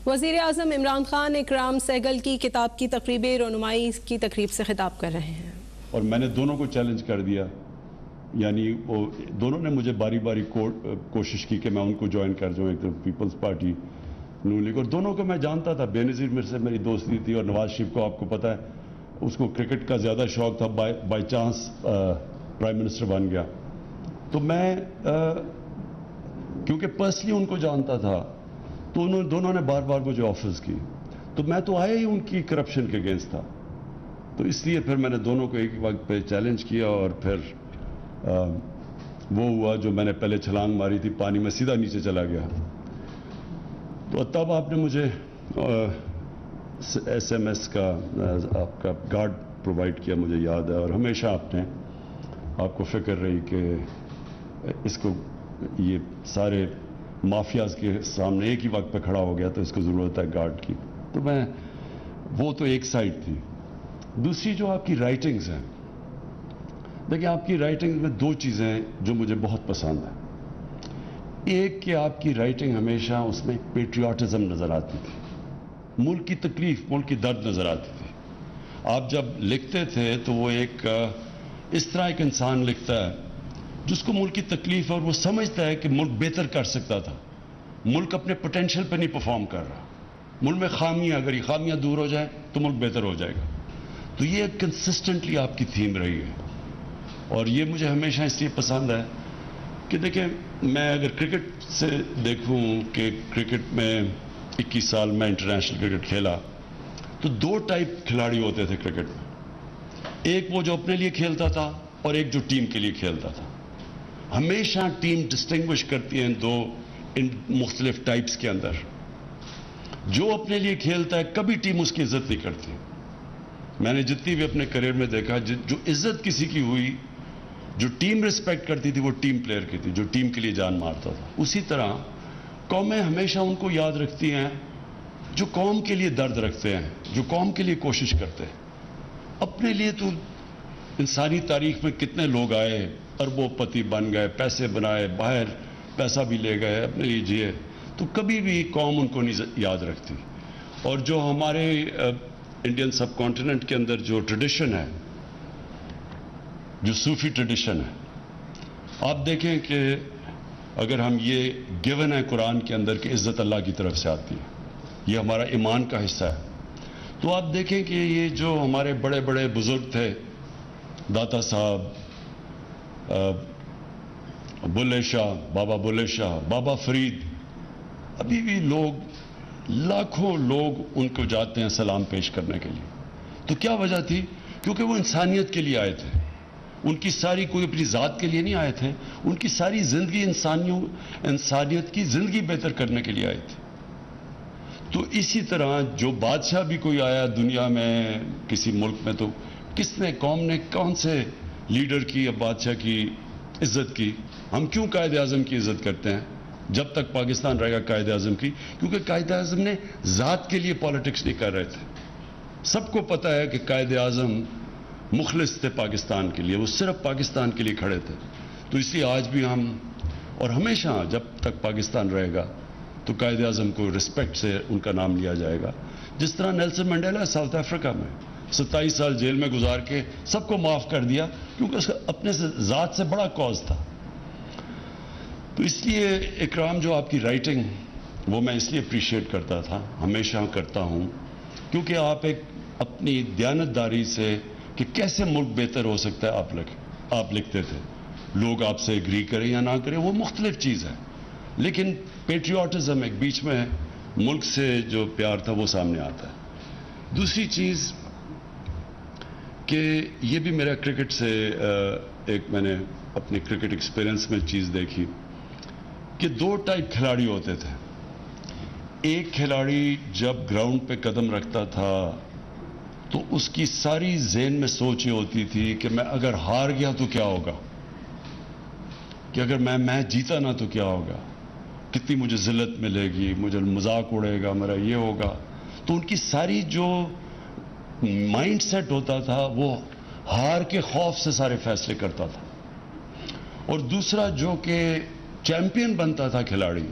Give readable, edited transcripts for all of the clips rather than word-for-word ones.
وزیر اعظم عمران خان اکرام سہگل کی کتاب کی تقریب رونمائی کی تقریب سے خطاب کر رہے ہیں، اور میں نے دونوں کو چیلنج کر دیا، یعنی وہ دونوں نے مجھے باری باری کوشش کی کہ میں ان کو جوائن کر جاؤں، ایک تو پیپلز پارٹی نون لیگ، اور دونوں کو میں جانتا تھا۔ بے نظیر میرے سے میری دوستی تھی، اور نواز شریف کو آپ کو پتہ ہے اس کو کرکٹ کا زیادہ شوق تھا، بائی چانس پرائم منسٹر بن گیا۔ تو میں کیونکہ پرسنلی ان کو جانتا تھا تو دونوں نے بار بار مجھے آفرز کی، تو میں تو آیا ہی ان کی کرپشن کے اگینسٹ تھا، تو اس لیے پھر میں نے دونوں کو ایک وقت پہ چیلنج کیا، اور پھر وہ ہوا جو میں نے پہلے چھلانگ ماری تھی پانی میں، سیدھا نیچے چلا گیا۔ تو تب آپ نے مجھے ایس ایم ایس کا آپ کا کارڈ پرووائڈ کیا، مجھے یاد ہے، اور ہمیشہ آپ کو فکر رہی کہ اس کو یہ سارے مافیاز کے سامنے ایک ہی وقت پہ کھڑا ہو گیا تو اس کو ضرورت ہے گارڈ کی۔ تو میں وہ تو ایک سائڈ تھی۔ دوسری جو آپ کی رائٹنگز ہیں، دیکھیں آپ کی رائٹنگ میں دو چیزیں ہیں جو مجھے بہت پسند ہیں۔ ایک کہ آپ کی رائٹنگ ہمیشہ اس میں پیٹریوٹزم نظر آتی تھی، ملک کی تکلیف، ملک کی درد نظر آتی تھی۔ آپ جب لکھتے تھے تو وہ ایک اس طرح ایک انسان لکھتا ہے جس کو ملک کی تکلیف، اور وہ سمجھتا ہے کہ ملک بہتر کر سکتا تھا، ملک اپنے پوٹینشیل پہ نہیں پرفارم کر رہا، ملک میں خامیاں، اگر یہ خامیاں دور ہو جائیں تو ملک بہتر ہو جائے گا۔ تو یہ کنسسٹنٹلی آپ کی تھیم رہی ہے، اور یہ مجھے ہمیشہ اس لیے پسند ہے کہ دیکھیں میں اگر کرکٹ سے دیکھوں کہ کرکٹ میں 21 سال میں انٹرنیشنل کرکٹ کھیلا، تو دو ٹائپ کھلاڑی ہوتے تھے کرکٹ میں، ایک وہ جو اپنے لیے کھیلتا تھا اور ایک جو ٹیم کے لیے کھیلتا تھا۔ ہمیشہ ٹیم ڈسٹنگوش کرتی ہیں دو ان مختلف ٹائپس کے اندر۔ جو اپنے لیے کھیلتا ہے کبھی ٹیم اس کی عزت نہیں کرتی۔ میں نے جتنی بھی اپنے کریئر میں دیکھا، جو عزت کسی کی ہوئی، جو ٹیم ریسپیکٹ کرتی تھی وہ ٹیم پلیئر کی تھی، جو ٹیم کے لیے جان مارتا تھا۔ اسی طرح قومیں ہمیشہ ان کو یاد رکھتی ہیں جو قوم کے لیے درد رکھتے ہیں، جو قوم کے لیے کوشش کرتے ہیں۔ اپنے لیے تو انسانی تاریخ میں کتنے لوگ آئے، اربوں پتی بن گئے، پیسے بنائے، باہر پیسہ بھی لے گئے، اپنے لیے جیے، تو کبھی بھی قوم ان کو نہیں یاد رکھتی۔ اور جو ہمارے انڈین سب کانٹیننٹ کے اندر جو ٹریڈیشن ہے، جو صوفی ٹریڈیشن ہے، آپ دیکھیں کہ اگر ہم یہ گیون ہے قرآن کے اندر کہ عزت اللہ کی طرف سے آتی ہے، یہ ہمارا ایمان کا حصہ ہے، تو آپ دیکھیں کہ یہ جو ہمارے بڑے بڑے بزرگ تھے، داتا صاحب، بلے شاہ، بابا فرید، ابھی بھی لوگ، لاکھوں لوگ ان کو جاتے ہیں سلام پیش کرنے کے لیے۔ تو کیا وجہ تھی؟ کیونکہ وہ انسانیت کے لیے آئے تھے، ان کی ساری، کوئی اپنی ذات کے لیے نہیں آئے تھے، ان کی ساری زندگی انسانیت کی زندگی بہتر کرنے کے لیے آئے تھے۔ تو اسی طرح جو بادشاہ بھی کوئی آیا دنیا میں کسی ملک میں، تو کس نے، قوم نے کون سے لیڈر کی یا بادشاہ کی عزت کی؟ ہم کیوں قائد اعظم کی عزت کرتے ہیں جب تک پاکستان رہے گا قائد اعظم کی؟ کیونکہ قائد اعظم نے ذات کے لیے پالیٹکس نہیں کر رہے تھے۔ سب کو پتہ ہے کہ قائد اعظم مخلص تھے پاکستان کے لیے، وہ صرف پاکستان کے لیے کھڑے تھے۔ تو اس لیے آج بھی ہم، اور ہمیشہ جب تک پاکستان رہے گا تو قائد اعظم کو رسپیکٹ سے ان کا نام لیا جائے گا۔ جس طرح نیلسن منڈیلا ساؤتھ افریقہ میں 27 سال جیل میں گزار کے سب کو معاف کر دیا، کیونکہ اس کا اپنے سے ذات سے بڑا کاز تھا۔ تو اس لیے اکرام جو آپ کی رائٹنگ، وہ میں اس لیے اپریشیٹ کرتا تھا، ہمیشہ کرتا ہوں، کیونکہ آپ ایک اپنی دیانتداری سے کہ کیسے ملک بہتر ہو سکتا ہے آپ لکھتے تھے۔ لوگ آپ سے ایگری کریں یا نہ کریں وہ مختلف چیز ہے، لیکن پیٹریوٹزم ایک بیچ میں ملک سے جو پیار تھا وہ سامنے آتا ہے۔ دوسری چیز کہ یہ بھی میرا کرکٹ سے ایک میں نے اپنے کرکٹ ایکسپیرینس میں چیز دیکھی کہ دو ٹائپ کھلاڑی ہوتے تھے۔ ایک کھلاڑی جب گراؤنڈ پہ قدم رکھتا تھا تو اس کی ساری ذہن میں سوچ یہ ہوتی تھی کہ میں اگر ہار گیا تو کیا ہوگا، کہ اگر میں میچ جیتا نہ تو کیا ہوگا، کتنی مجھے ذلت ملے گی، مجھے مذاق اڑے گا، میرا یہ ہوگا۔ تو ان کی ساری جو مائنڈ سیٹ ہوتا تھا وہ ہار کے خوف سے سارے فیصلے کرتا تھا۔ اور دوسرا جو کہ چیمپئن بنتا تھا کھلاڑی،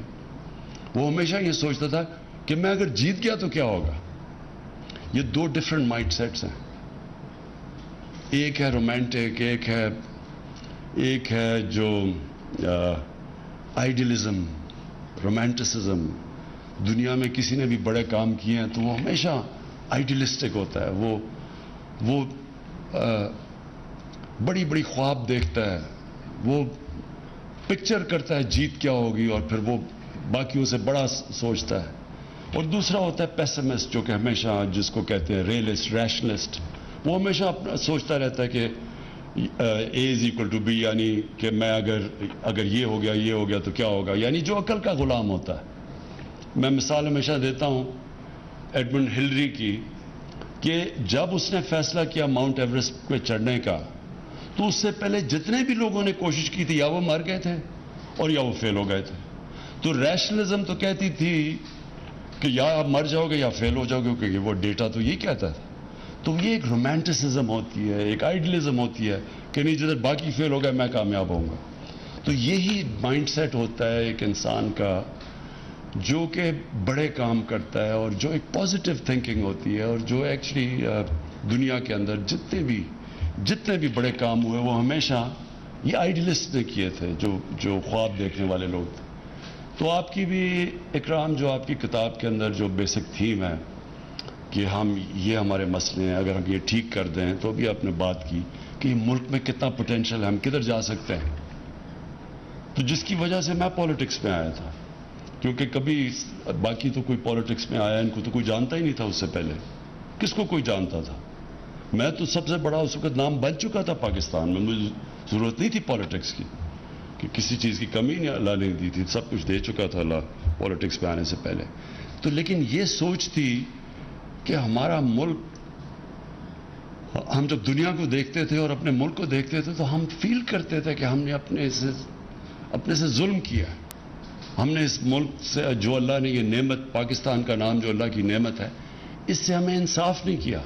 وہ ہمیشہ یہ سوچتا تھا کہ میں اگر جیت گیا تو کیا ہوگا. یہ دو ڈفرنٹ مائنڈ سیٹس ہیں. ایک ہے رومانٹک, ایک ہے جو آئیڈیلزم, رومانٹسزم. دنیا میں کسی نے بھی بڑے کام کیے ہیں تو وہ ہمیشہ آئیڈیلسٹک ہوتا ہے. وہ بڑی بڑی خواب دیکھتا ہے, وہ پکچر کرتا ہے جیت کیا ہوگی اور پھر وہ باقیوں سے بڑا سوچتا ہے. اور دوسرا ہوتا ہے پیسمسٹ, جو کہ ہمیشہ, جس کو کہتے ہیں ریئلسٹ, ریشنلسٹ. وہ ہمیشہ اپنا سوچتا رہتا ہے کہ A=B, یعنی کہ میں اگر یہ ہو گیا تو کیا ہوگا, یعنی جو عقل کا غلام ہوتا ہے. میں مثال ہمیشہ دیتا ہوں ایڈمنڈ ہلری کی, کہ جب اس نے فیصلہ کیا ماؤنٹ ایوریسٹ پہ چڑھنے کا, تو اس سے پہلے جتنے بھی لوگوں نے کوشش کی تھی یا وہ مر گئے تھے اور یا وہ فیل ہو گئے تھے. تو ریشنلزم تو کہتی تھی کہ یا آپ مر جاؤ گے یا فیل ہو جاؤ گے, کیونکہ وہ ڈیٹا تو یہی کہتا تھا. تو یہ ایک رومانٹسزم ہوتی ہے, ایک آئیڈیلزم ہوتی ہے کہ نہیں, جدھر باقی فیل ہو گئے میں کامیاب ہوں گا. تو یہی مائنڈ سیٹ ہوتا ہے ایک انسان کا جو کہ بڑے کام کرتا ہے, اور جو ایک پازیٹیو تھنکنگ ہوتی ہے, اور جو ایکچولی دنیا کے اندر جتنے بھی بڑے کام ہوئے وہ ہمیشہ یہ آئیڈیلسٹ نے کیے تھے, جو خواب دیکھنے والے لوگ تھے. تو آپ کی بھی اکرام, جو آپ کی کتاب کے اندر جو بیسک تھیم ہے کہ یہ ہمارے مسئلے ہیں, اگر ہم یہ ٹھیک کر دیں, تو بھی آپ نے بات کی کہ ملک میں کتنا پوٹینشیل ہے, ہم کدھر جا سکتے ہیں. تو جس کی وجہ سے میں پالیٹکس میں آیا تھا, کیونکہ کبھی باقی تو کوئی پالیٹکس میں آیا, ان کو تو کوئی جانتا ہی نہیں تھا. اس سے پہلے کس کو کوئی جانتا تھا؟ میں تو سب سے بڑا اس وقت نام بن چکا تھا پاکستان میں. مجھے ضرورت نہیں تھی پالیٹکس کی, کہ کسی چیز کی کمی نہیں اللہ نے دی تھی, سب کچھ دے چکا تھا اللہ پالیٹکس میں آنے سے پہلے. تو لیکن یہ سوچ تھی کہ ہمارا ملک, ہم جب دنیا کو دیکھتے تھے اور اپنے ملک کو دیکھتے تھے تو ہم فیل کرتے تھے کہ ہم نے اپنے سے ظلم کیا. ہم نے اس ملک سے, جو اللہ نے یہ نعمت, پاکستان کا نام جو اللہ کی نعمت ہے, اس سے ہمیں انصاف نہیں کیا.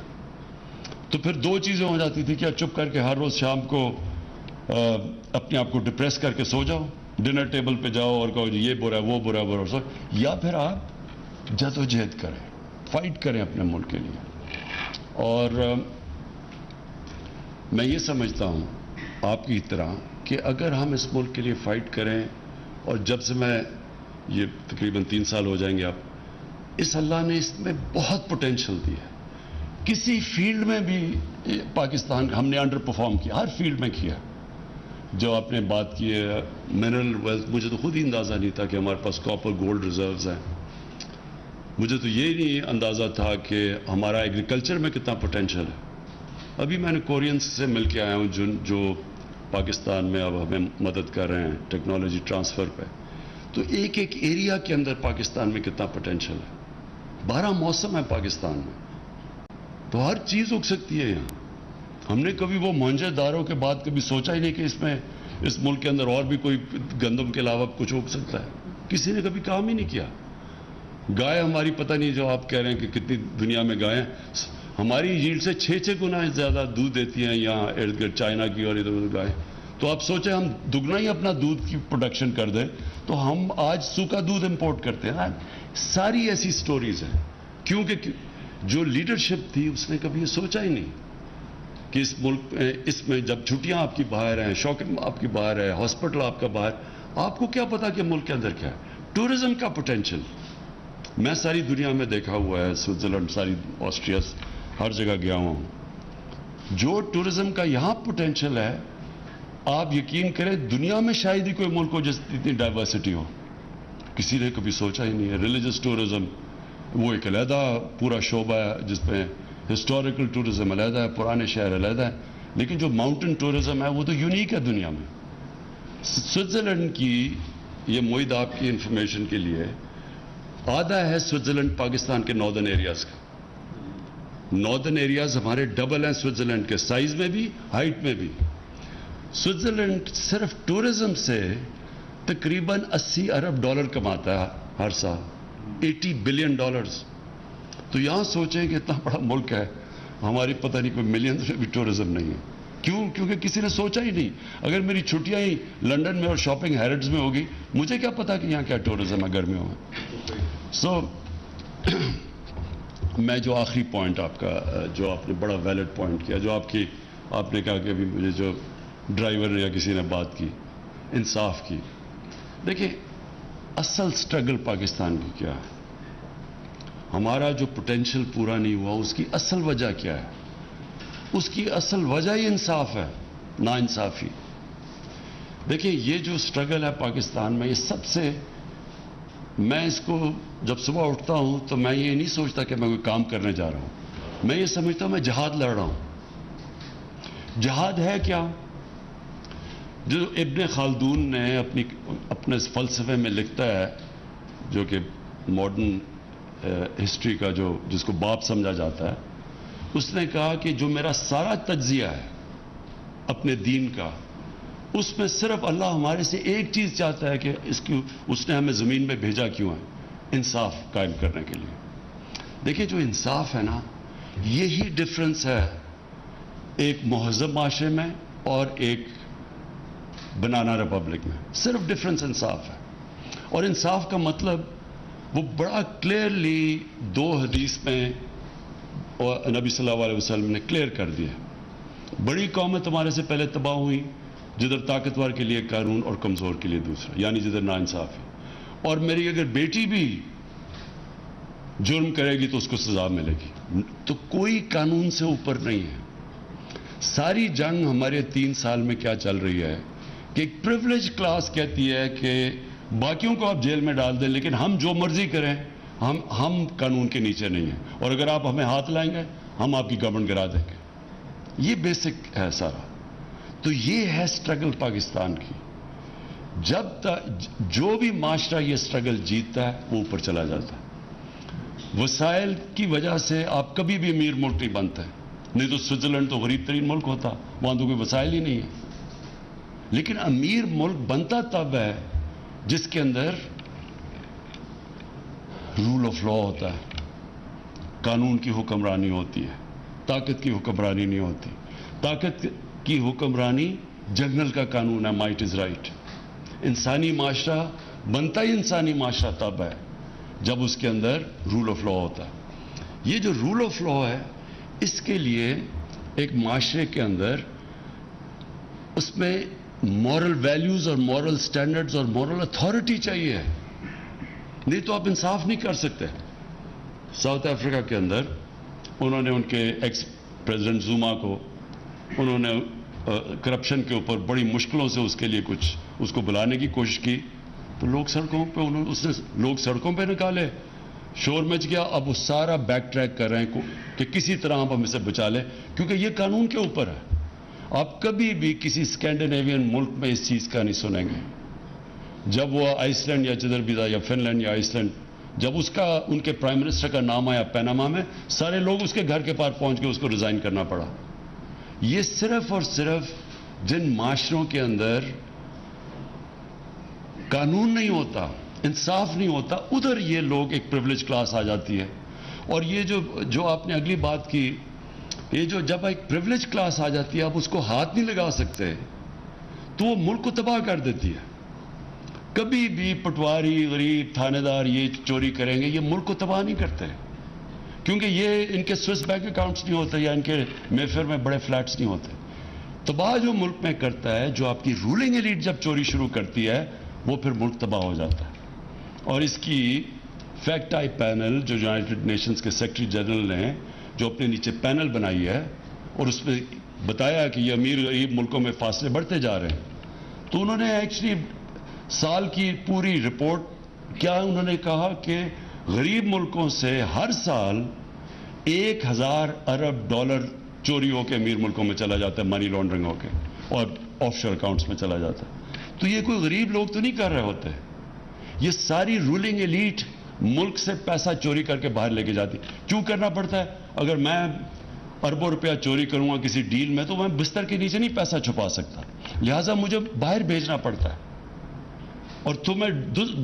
تو پھر دو چیزیں ہو جاتی تھی, کیا چپ کر کے ہر روز شام کو اپنے آپ کو ڈپریس کر کے سو جاؤ, ڈنر ٹیبل پہ جاؤ اور کہو یہ برا ہے, وہ برا ہے, برا, یا پھر آپ جدوجہد کریں, فائٹ کریں اپنے ملک کے لیے. اور میں یہ سمجھتا ہوں آپ کی طرح کہ اگر ہم اس ملک کے لیے فائٹ کریں, اور جب سے میں یہ تقریباً 3 سال ہو جائیں گے آپ, اس اللہ نے اس میں بہت پوٹینشیل دی ہے. کسی فیلڈ میں بھی پاکستان ہم نے انڈر پرفارم کیا, ہر فیلڈ میں کیا. جو آپ نے بات کی ہے منرل ویلتھ, مجھے تو خود ہی اندازہ نہیں تھا کہ ہمارے پاس کاپر گولڈ ریزروز ہیں. مجھے تو یہ نہیں اندازہ تھا کہ ہمارا ایگریکلچر میں کتنا پوٹینشیل ہے. ابھی میں نے کورینز سے مل کے آیا ہوں جو پاکستان میں اب ہمیں مدد کر رہے ہیں ٹیکنالوجی ٹرانسفر پہ. تو ایک ایریا کے اندر پاکستان میں کتنا پوٹینشیل ہے. 12 موسم ہے پاکستان میں, تو ہر چیز اگ سکتی ہے یہاں. ہم نے کبھی وہ موہنجو داروں کے بعد کبھی سوچا ہی نہیں کہ اس ملک کے اندر اور بھی کوئی گندم کے علاوہ کچھ اگ سکتا ہے. کسی نے کبھی کام ہی نہیں کیا. گائے ہماری پتہ نہیں, جو آپ کہہ رہے ہیں کہ کتنی دنیا میں گائیں, ہماری ییلڈ سے 6 گنا زیادہ دودھ دیتی ہیں یہاں ارد گرد چائنا کی اور ادھر ادھر گائیں. تو آپ سوچیں ہم دگنا ہی اپنا دودھ کی پروڈکشن کر دیں, تو ہم آج سوکھا دودھ امپورٹ کرتے ہیں. ساری ایسی سٹوریز ہیں, کیونکہ جو لیڈرشپ تھی اس نے کبھی یہ سوچا ہی نہیں کہ اس ملک اس میں جب چھٹیاں آپ کی باہر ہیں, شاپنگ آپ کی باہر ہے, ہاسپٹل آپ کا باہر, آپ کو کیا پتا کہ ملک کے اندر کیا ہے. ٹورزم کا پوٹینشیل میں ساری دنیا میں دیکھا ہوا ہے, سوئٹزرلینڈ, ساری آسٹریا, ہر جگہ گیا ہوں. جو ٹورزم کا یہاں پوٹینشیل ہے, آپ یقین کریں دنیا میں شاید ہی کوئی ملک ہو جس اتنی ڈائیورسٹی ہو. کسی نے کبھی سوچا ہی نہیں ہے. ریلیجس ٹورزم وہ ایک علیحدہ پورا شعبہ ہے, جس میں ہسٹوریکل ٹورزم علیحدہ ہے, پرانے شہر علیحدہ ہے, لیکن جو ماؤنٹن ٹورزم ہے وہ تو یونیک ہے دنیا میں. سوئٹزرلینڈ کی, یہ معید آپ کی انفارمیشن کے لیے, آدھا ہے سوئٹزرلینڈ پاکستان کے ناردرن ایریاز کا. ناردرن ایریاز ہمارے ڈبل ہیں سوئٹزرلینڈ کے, سائز میں بھی, ہائٹ میں بھی. سوئٹزرلینڈ صرف ٹورزم سے تقریباً $80 ارب کماتا ہے ہر سال, $80 بلین. تو یہاں سوچیں کہ اتنا بڑا ملک ہے, ہماری پتہ نہیں کوئی ملینز میں بھی ٹورزم نہیں ہے. کیوں؟ کیونکہ کسی نے سوچا ہی نہیں. اگر میری چھٹیاں ہی لنڈن میں اور شاپنگ ہیرڈز میں ہوگی, مجھے کیا پتا کہ یہاں کیا ٹورزم ہے گرمیوں میں. سو میں جو آخری پوائنٹ آپ کا جو آپ نے بڑا ویلڈ پوائنٹ کیا، جو آپ نے کہا کہ ابھی مجھے جو ڈرائیور نے یا کسی نے بات کی انصاف کی، دیکھیں اصل سٹرگل پاکستان کی کیا ہے؟ ہمارا جو پوٹینشیل پورا نہیں ہوا اس کی اصل وجہ کیا ہے؟ اس کی اصل وجہ ہی انصاف ہے، نا انصافی۔ دیکھیں یہ جو سٹرگل ہے پاکستان میں، یہ سب سے، میں اس کو جب صبح اٹھتا ہوں تو میں یہ نہیں سوچتا کہ میں کوئی کام کرنے جا رہا ہوں، میں یہ سمجھتا ہوں میں جہاد لڑ رہا ہوں۔ جہاد ہے کیا؟ جو ابن خلدون نے اپنے فلسفے میں لکھتا ہے، جو کہ ماڈرن ہسٹری کا جس کو باپ سمجھا جاتا ہے، اس نے کہا کہ جو میرا سارا تجزیہ ہے اپنے دین کا، اس میں صرف اللہ ہمارے سے ایک چیز چاہتا ہے کہ اس نے ہمیں زمین میں بھیجا کیوں ہے؟ انصاف قائم کرنے کے لیے۔ دیکھیں جو انصاف ہے نا، یہی ڈفرنس ہے ایک مہذب معاشرے میں اور ایک بنانا ریپبلک میں، صرف ڈفرنس انصاف ہے۔ اور انصاف کا مطلب وہ بڑا کلیئرلی دو حدیث میں نبی صلی اللہ علیہ وسلم نے کلیئر کر دیا۔ بڑی قومیں تمہارے سے پہلے تباہ ہوئی جدھر طاقتور کے لیے قانون اور کمزور کے لیے دوسرا، یعنی جدھر ناانصافی۔ اور میری اگر بیٹی بھی جرم کرے گی تو اس کو سزا ملے گی۔ تو کوئی قانون سے اوپر نہیں ہے۔ ساری جنگ ہمارے 3 سال میں کیا چل رہی ہے کہ ایک پریولیج کلاس کہتی ہے کہ باقیوں کو آپ جیل میں ڈال دیں لیکن ہم جو مرضی کریں، ہم قانون کے نیچے نہیں ہیں، اور اگر آپ ہمیں ہاتھ لائیں گے ہم آپ کی گورنمنٹ گرا دیں گے۔ یہ بیسک ہے سارا۔ تو یہ ہے سٹرگل پاکستان کی۔ جب تک جو بھی معاشرہ یہ سٹرگل جیتتا ہے وہ اوپر چلا جاتا ہے۔ وسائل کی وجہ سے آپ کبھی بھی امیر ملک نہیں بنتے، نہیں تو سوئٹزرلینڈ تو غریب ترین ملک ہوتا، وہاں تو کوئی وسائل ہی نہیں ہے۔ لیکن امیر ملک بنتا تب ہے جس کے اندر رول آف لا ہوتا ہے، قانون کی حکمرانی ہوتی ہے، طاقت کی حکمرانی نہیں ہوتی۔ طاقت کی حکمرانی جنگل کا قانون ہے، مائٹ از رائٹ۔ انسانی معاشرہ بنتا ہی انسانی معاشرہ تب ہے جب اس کے اندر رول آف لا ہوتا ہے۔ یہ جو رول آف لا ہے، اس کے لیے ایک معاشرے کے اندر اس میں مورل ویلیوز اور مورل سٹینڈرڈز اور مورل اتھارٹی چاہیے، نہیں تو آپ انصاف نہیں کر سکتے۔ ساؤتھ افریقہ کے اندر انہوں نے ان کے ایکس پریزیڈنٹ زوما کو، انہوں نے کرپشن کے اوپر بڑی مشکلوں سے اس کے لیے کچھ اس کو بلانے کی کوشش کی، تو لوگ سڑکوں پہ نکالے، شور مچ گیا۔ اب وہ سارا بیک ٹریک کر رہے ہیں کہ کسی طرح آپ ہمیں سے بچا لیں، کیونکہ یہ قانون کے اوپر ہے۔ آپ کبھی بھی کسی اسکینڈینیوین ملک میں اس چیز کا نہیں سنیں گے۔ جب وہ آئس لینڈ یا جدھر بھی تھا، یا فن لینڈ یا آئس لینڈ، جب ان کے پرائم منسٹر کا نام آیا پیناما میں، سارے لوگ اس کے گھر کے پاس پہنچ کے اس کو ریزائن کرنا پڑا۔ یہ صرف اور صرف جن معاشروں کے اندر قانون نہیں ہوتا، انصاف نہیں ہوتا، ادھر یہ لوگ ایک پریولیج کلاس آ جاتی ہے۔ اور یہ جو آپ نے اگلی بات کی، یہ جب ایک پریولیج کلاس آ جاتی ہے، آپ اس کو ہاتھ نہیں لگا سکتے، تو وہ ملک کو تباہ کر دیتی ہے۔ کبھی بھی پٹواری، غریب، تھانے دار یہ چوری کریں گے، یہ ملک کو تباہ نہیں کرتے، کیونکہ یہ ان کے سوئس بینک اکاؤنٹس نہیں ہوتے، یا ان کے میفیئر میں بڑے فلیٹس نہیں ہوتے۔ تباہ جو ملک میں کرتا ہے، جو آپ کی رولنگ ایلیٹ جب چوری شروع کرتی ہے، وہ پھر ملک تباہ ہو جاتا ہے۔ اور اس کی فیکٹ آئی پینل جو یونائٹڈ نیشنز کے سیکرٹری جنرل نے جو اپنے نیچے پینل بنائی ہے، اور اس میں بتایا کہ یہ امیر غریب ملکوں میں فاصلے بڑھتے جا رہے ہیں، تو انہوں نے ایکچولی سال کی پوری رپورٹ کیا انہوں نے کہا کہ غریب ملکوں سے ہر سال 1000 ارب ڈالر چوری ہو کے امیر ملکوں میں چلا جاتا ہے، منی لانڈرنگ ہو کے، اور آف شور اکاؤنٹس میں چلا جاتا ہے۔ تو یہ کوئی غریب لوگ تو نہیں کر رہے ہوتے، یہ ساری رولنگ ایلیٹ ملک سے پیسہ چوری کر کے باہر لے کے جاتی۔ کیوں کرنا پڑتا ہے؟ اگر میں اربوں روپیہ چوری کروں گا کسی ڈیل میں، تو میں بستر کے نیچے نہیں پیسہ چھپا سکتا، لہٰذا مجھے باہر بھیجنا پڑتا ہے، اور تو میں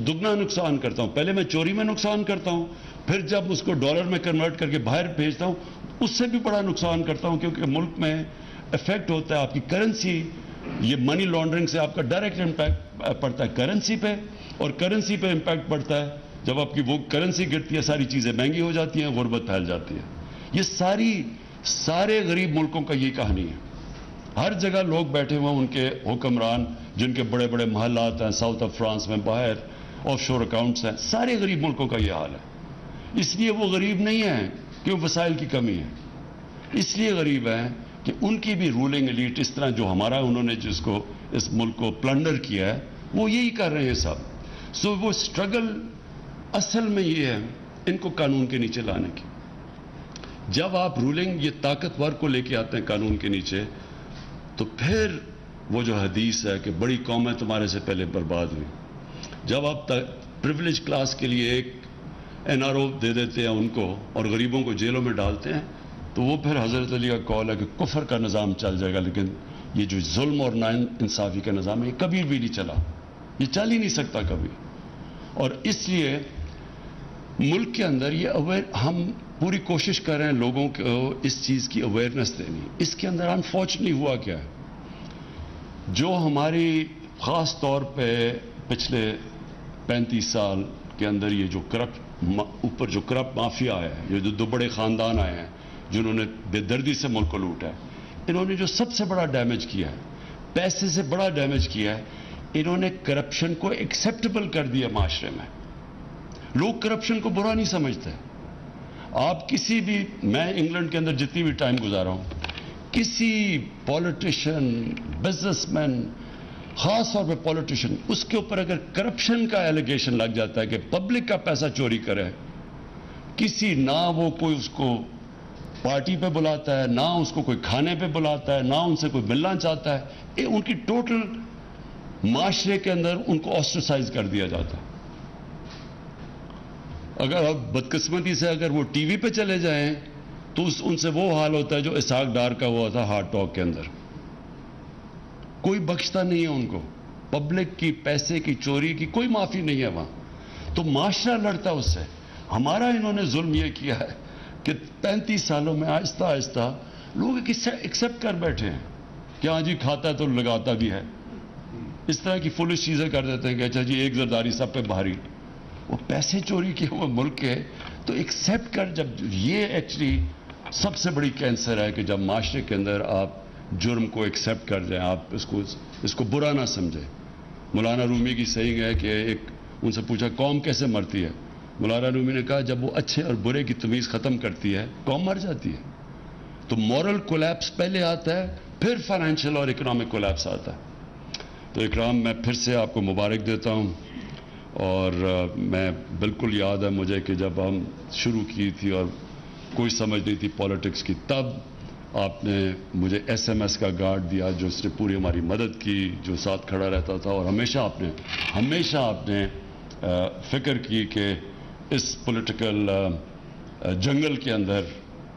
دگنا نقصان کرتا ہوں۔ پہلے میں چوری میں نقصان کرتا ہوں، پھر جب اس کو ڈالر میں کنورٹ کر کے باہر بھیجتا ہوں، اس سے بھی بڑا نقصان کرتا ہوں، کیونکہ ملک میں افیکٹ ہوتا ہے آپ کی کرنسی۔ یہ منی لانڈرنگ سے آپ کا ڈائریکٹ امپیکٹ پڑتا ہے کرنسی پہ، اور کرنسی پہ امپیکٹ پڑتا ہے جب آپ کی وہ کرنسی گرتی ہے ساری چیزیں مہنگی ہو جاتی ہیں, غربت پھیل جاتی ہے. یہ سارے غریب ملکوں کا یہ کہانی ہے. ہر جگہ لوگ بیٹھے ہوئے ہیں, ان کے حکمران جن کے بڑے بڑے محلات ہیں ساؤتھ آف فرانس میں, باہر آف شور اکاؤنٹس ہیں, سارے غریب ملکوں کا یہ حال ہے. اس لیے وہ غریب نہیں ہیں کہ وسائل کی کمی ہے, اس لیے غریب ہیں کہ ان کی بھی رولنگ ایلیٹ اس طرح جو ہمارا انہوں نے جس کو اس ملک کو پلنڈر کیا ہے وہ یہی کر رہے ہیں سب. سو وہ اسٹرگل اصل میں یہ ہے ان کو قانون کے نیچے لانے کی. جب آپ رولنگ یہ طاقتور کو لے کے آتے ہیں قانون کے نیچے, تو پھر وہ جو حدیث ہے کہ بڑی قومیں تمہارے سے پہلے برباد ہوئی. جب آپ پریویلیج کلاس کے لیے ایک NRO دے دیتے ہیں ان کو اور غریبوں کو جیلوں میں ڈالتے ہیں, تو وہ پھر حضرت علی کا قول ہے کہ کفر کا نظام چل جائے گا, لیکن یہ جو ظلم اور نا انصافی کا نظام ہے یہ کبھی بھی نہیں چلا, یہ چل ہی نہیں سکتا کبھی. اور اس لیے ملک کے اندر یہ ہم پوری کوشش کر رہے ہیں لوگوں کو اس چیز کی اویئرنیس دینی. اس کے اندر انفارچونیٹلی ہوا کیا ہے, جو ہماری خاص طور پہ پچھلے 35 سال کے اندر یہ جو اوپر جو کرپٹ مافیا ہے, یہ جو دو بڑے خاندان آئے ہیں جنہوں نے بے دردی سے ملک کو لوٹا ہے, انہوں نے جو سب سے بڑا ڈیمیج کیا ہے, پیسے سے بڑا ڈیمیج کیا ہے, انہوں نے کرپشن کو ایکسیپٹیبل کر دیا معاشرے میں. لوگ کرپشن کو برا نہیں سمجھتے. آپ کسی بھی, میں انگلینڈ کے اندر جتنی بھی ٹائم گزارا ہوں, کسی پولیٹیشین, بزنس مین, خاص طور پہ پولیٹیشین, اس کے اوپر اگر کرپشن کا ایلیگیشن لگ جاتا ہے کہ پبلک کا پیسہ چوری کرے, کسی نہ وہ کوئی اس کو پارٹی پہ بلاتا ہے, نہ اس کو کوئی کھانے پہ بلاتا ہے, نہ ان سے کوئی ملنا چاہتا ہے, ان کی ٹوٹل معاشرے کے اندر ان کو آسٹرسائز کر دیا جاتا ہے. اگر آپ بدقسمتی سے اگر وہ ٹی وی پہ چلے جائیں تو ان سے وہ حال ہوتا ہے جو اسحاق ڈار کا ہوا تھا ہارٹ ٹاک کے اندر. کوئی بخشتا نہیں ہے ان کو, پبلک کی پیسے کی چوری کی کوئی معافی نہیں ہے وہاں. تو معاشرہ لڑتا اس سے. ہمارا انہوں نے ظلم یہ کیا ہے کہ 35 سالوں میں آہستہ آہستہ لوگ ایکسیپٹ کر بیٹھے ہیں کہ ہاں جی کھاتا ہے تو لگاتا بھی ہے. اس طرح کی فولش چیزیں کر دیتے ہیں کہ اچھا جی ایک زرداری سب پہ بھاری, وہ پیسے چوری کیے ہوئے ملک کے. تو ایکسیپٹ کر, جب یہ ایکچولی سب سے بڑی کینسر ہے کہ جب معاشرے کے اندر آپ جرم کو ایکسیپٹ کر جائیں, آپ اس کو برا نہ سمجھیں. مولانا رومی کی سیئنگ ہے کہ ایک ان سے پوچھا قوم کیسے مرتی ہے, مولانا رومی نے کہا جب وہ اچھے اور برے کی تمیز ختم کرتی ہے قوم مر جاتی ہے. تو مورل کولیپس پہلے آتا ہے, پھر فائنینشیل اور اکنامک کولیپس آتا ہے. تو اکرام, میں پھر سے آپ کو مبارک دیتا ہوں. اور میں بالکل یاد ہے مجھے کہ جب ہم شروع کی تھی اور کوئی سمجھ نہیں تھی پالیٹکس کی, تب آپ نے مجھے SMS کا گارڈ دیا جو اس نے پوری ہماری مدد کی, جو ساتھ کھڑا رہتا تھا. اور ہمیشہ آپ نے فکر کی کہ اس پولیٹیکل جنگل کے اندر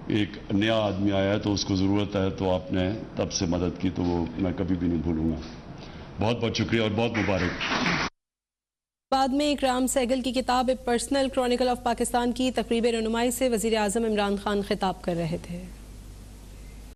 ایک نیا آدمی آیا ہے تو اس کو ضرورت ہے, تو آپ نے تب سے مدد کی, تو وہ میں کبھی بھی نہیں بھولوں گا. بہت بہت شکریہ اور بہت مبارک. بعد میں اکرام سہگل کی کتاب a personal chronicle of Pakistan کی تقریب رونمائی سے وزیر اعظم عمران خان خطاب کر رہے تھے.